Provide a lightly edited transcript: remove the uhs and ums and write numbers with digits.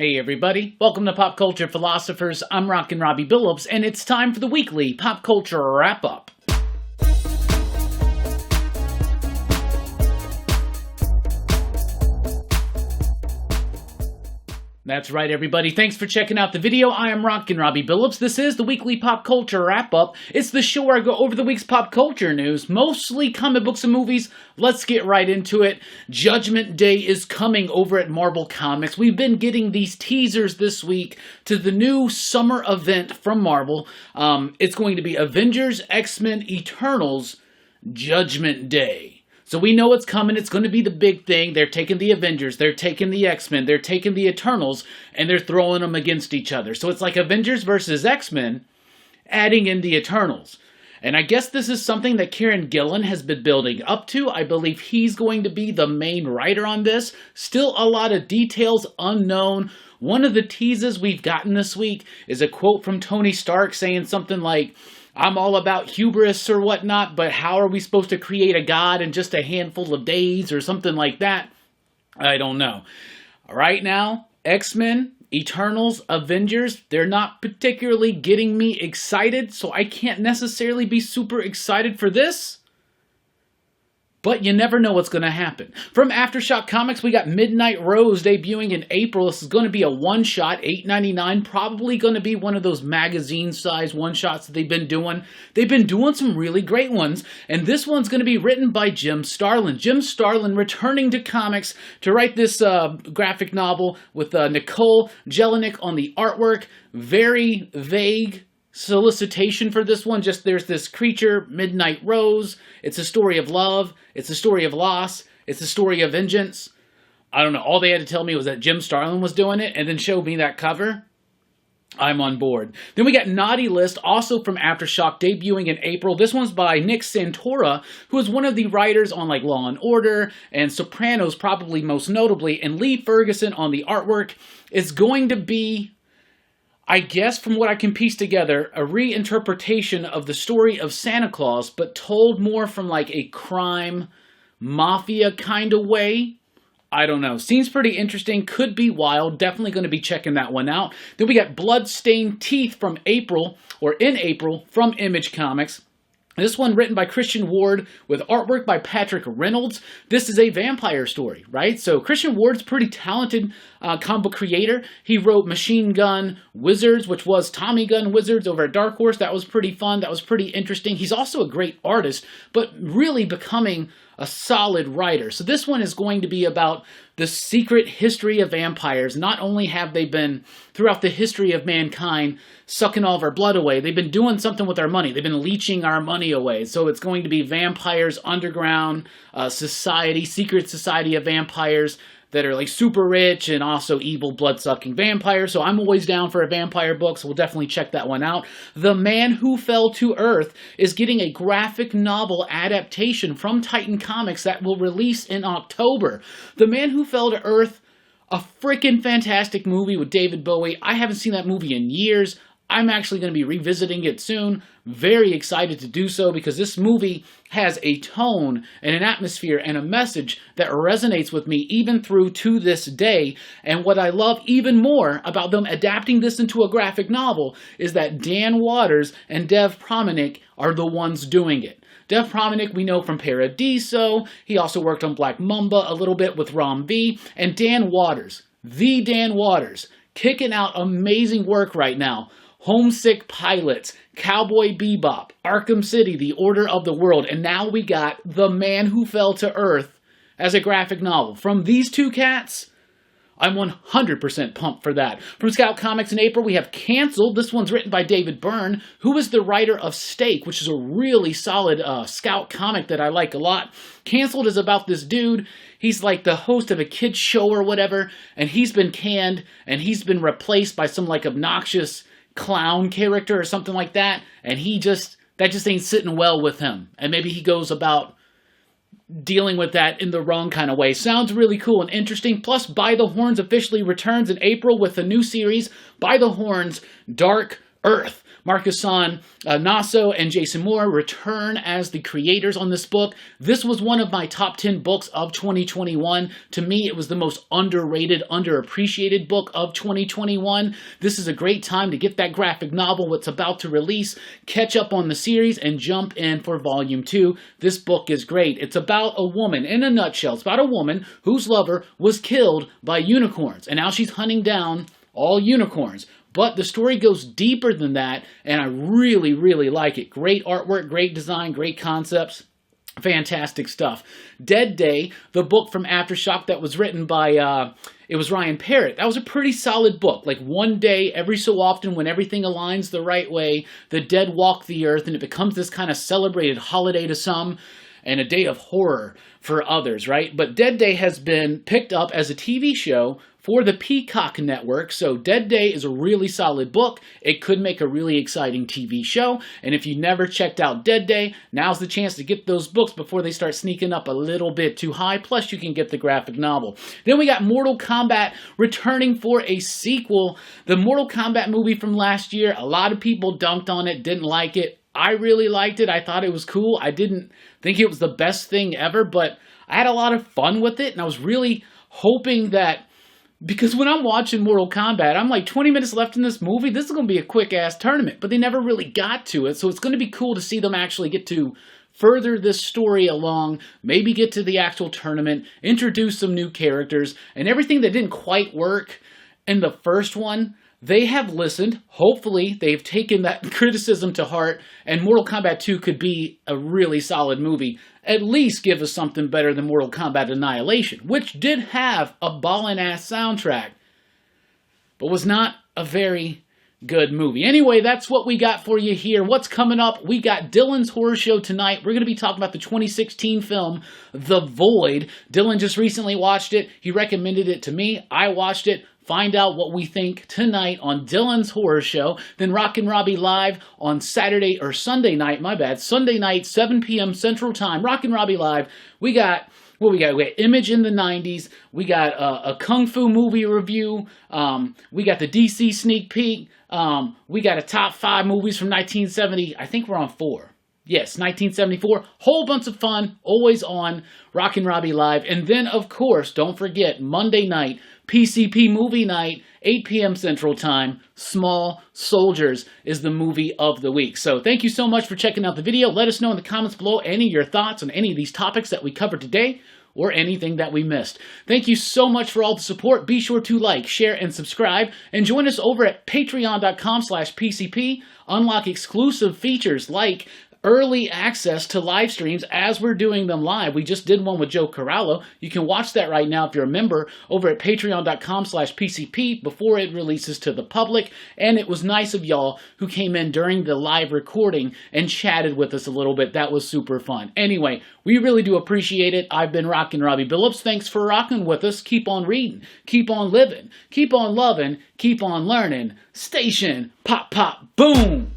Hey everybody, welcome to Pop Culture Philosophers. I'm Rockin Robbie Billups, and it's time for the weekly Pop Culture Wrap-Up. That's right, everybody. Thanks for checking out the video. I am Rockin Robbie Billups. This is the weekly Pop Culture Wrap-Up. It's the show where I go over the week's pop culture news, mostly comic books and movies. Let's get right into it. Judgment Day is coming over at Marvel Comics. We've been getting these teasers this week to the new summer event from Marvel. It's going to be Avengers, XMen Eternals, Judgment Day. So we know it's coming. It's going to be the big thing. They're taking the Avengers, they're taking the X-Men, they're taking the Eternals, and they're throwing them against each other. So it's like Avengers versus X-Men, adding in the Eternals. And I guess this is something that Kieran Gillen has been building up to. I believe he's going to be the main writer on this. Still a lot of details unknown. One of the teases we've gotten this week is a quote from Tony Stark saying something like, I'm all about hubris or whatnot, but how are we supposed to create a god in just a handful of days or something like that? I don't know. Right now, X-Men, Eternals, Avengers, they're not particularly getting me excited, so I can't necessarily be super excited for this. But you never know what's going to happen. From Aftershock Comics, we got Midnight Rose debuting in April. This is going to be a one-shot, $8.99. Probably going to be one of those magazine-sized one-shots that they've been doing. They've been doing some really great ones. And this one's going to be written by Jim Starlin. Jim Starlin returning to comics to write this graphic novel with Nicole Jelinek on the artwork. Very vague solicitation for this one. Just there's this creature, Midnight Rose. It's a story of love. It's a story of loss. It's a story of vengeance. I don't know. All they had to tell me was that Jim Starlin was doing it and then showed me that cover. I'm on board. Then we got Naughty List, also from Aftershock, debuting in April. This one's by Nick Santora, who is one of the writers on like Law & Order and Sopranos, probably most notably, and Lee Ferguson on the artwork. It's going to be, I guess from what I can piece together, a reinterpretation of the story of Santa Claus, but told more from like a crime mafia kind of way. I don't know. Seems pretty interesting. Could be wild. Definitely going to be checking that one out. Then we got Bloodstained Teeth from April, or in April, from Image Comics. This one written by Christian Ward with artwork by Patrick Reynolds. This is a vampire story, right? So Christian Ward's a pretty talented comic book creator. He wrote Machine Gun Wizards, which was Tommy Gun Wizards over at Dark Horse. That was pretty fun. That was pretty interesting. He's also a great artist, but really becoming a solid writer. So this one is going to be about the secret history of vampires. Not only have they been, throughout the history of mankind, sucking all of our blood away, they've been doing something with our money. They've been leeching our money away. So it's going to be vampires, underground society, secret society of vampires that are like super rich and also evil blood-sucking vampires. So I'm always down for a vampire book, so we'll definitely check that one out. The Man Who Fell to Earth is getting a graphic novel adaptation from Titan Comics that will release in October. The Man Who Fell to Earth, a freaking fantastic movie with David Bowie. I haven't seen that movie in years. I'm actually going to be revisiting it soon. Very excited to do so because this movie has a tone and an atmosphere and a message that resonates with me even through to this day. And what I love even more about them adapting this into a graphic novel is that Dan Waters and Dev Promenich are the ones doing it. Dev Promenich we know from Paradiso. He also worked on Black Mamba a little bit with Ram V. And Dan Waters, the Dan Waters, kicking out amazing work right now. Homesick Pilots, Cowboy Bebop, Arkham City, The Order of the World, and now we got The Man Who Fell to Earth as a graphic novel. From these two cats, I'm 100% pumped for that. From Scout Comics in April, we have Canceled. This one's written by David Byrne, who is the writer of Stake, which is a really solid Scout comic that I like a lot. Canceled is about this dude. He's like the host of a kid's show or whatever, and he's been canned, and he's been replaced by some like obnoxious clown character or something like that, and that just ain't sitting well with him, and maybe he goes about dealing with that in the wrong kind of way. Sounds really cool and interesting. Plus, By the Horns officially returns in April with a new series, By the Horns Dark Earth. Marcus-san Naso and Jason Moore return as the creators on this book. This was one of my top 10 books of 2021. To me, it was the most underrated, underappreciated book of 2021. This is a great time to get that graphic novel, what's about to release, catch up on the series, and jump in for volume 2. This book is great. It's about a woman, in a nutshell, it's about a woman whose lover was killed by unicorns, and now she's hunting down all unicorns. But the story goes deeper than that, and I really, really like it. Great artwork, great design, great concepts. Fantastic stuff. Dead Day, the book from Aftershock that was written by, it was Ryan Parrott. That was a pretty solid book. Like one day, every so often, when everything aligns the right way, the dead walk the earth, and it becomes this kind of celebrated holiday to some, and a day of horror for others, right? But Dead Day has been picked up as a TV show for the Peacock Network, so Dead Day is a really solid book. It could make a really exciting TV show, and if you never checked out Dead Day, now's the chance to get those books before they start sneaking up a little bit too high, plus you can get the graphic novel. Then we got Mortal Kombat returning for a sequel. The Mortal Kombat movie from last year, a lot of people dunked on it, didn't like it. I really liked it. I thought it was cool. I didn't think it was the best thing ever, but I had a lot of fun with it, and I was really hoping that, because when I'm watching Mortal Kombat, I'm like 20 minutes left in this movie. This is going to be a quick-ass tournament, but they never really got to it, so it's going to be cool to see them actually get to further this story along, maybe get to the actual tournament, introduce some new characters, and everything that didn't quite work in the first one, they have listened. Hopefully, they've taken that criticism to heart, and Mortal Kombat 2 could be a really solid movie. At least give us something better than Mortal Kombat Annihilation, which did have a ballin'-ass soundtrack, but was not a very good movie. Anyway, that's what we got for you here. What's coming up? We got Dylan's Horror Show tonight. We're going to be talking about the 2016 film, The Void. Dylan just recently watched it. He recommended it to me. I watched it. Find out what we think tonight on Dylan's Horror Show. Then Rockin Robbie Live on Sunday night, 7 p.m. Central Time. Rockin Robbie Live. We got Image in the 90s. We got a Kung Fu movie review. We got the DC sneak peek. We got a top 5 movies from 1970. I think we're on 4. Yes, 1974. Whole bunch of fun. Always on Rockin Robbie Live. And then, of course, don't forget, Monday night, PCP Movie Night, 8 p.m. Central Time. Small Soldiers is the movie of the week. So thank you so much for checking out the video. Let us know in the comments below any of your thoughts on any of these topics that we covered today or anything that we missed. Thank you so much for all the support. Be sure to like, share, and subscribe. And join us over at patreon.com/PCP. Unlock exclusive features like early access to live streams as we're doing them live. We just did one with Joe Corallo. You can watch that right now if you're a member over at patreon.com/PCP before it releases to the public. And it was nice of y'all who came in during the live recording and chatted with us a little bit. That was super fun. Anyway, we really do appreciate it. I've been Rockin Robbie Billups. Thanks for rocking with us. Keep on reading. Keep on living. Keep on loving. Keep on learning. Station. Pop, pop, boom.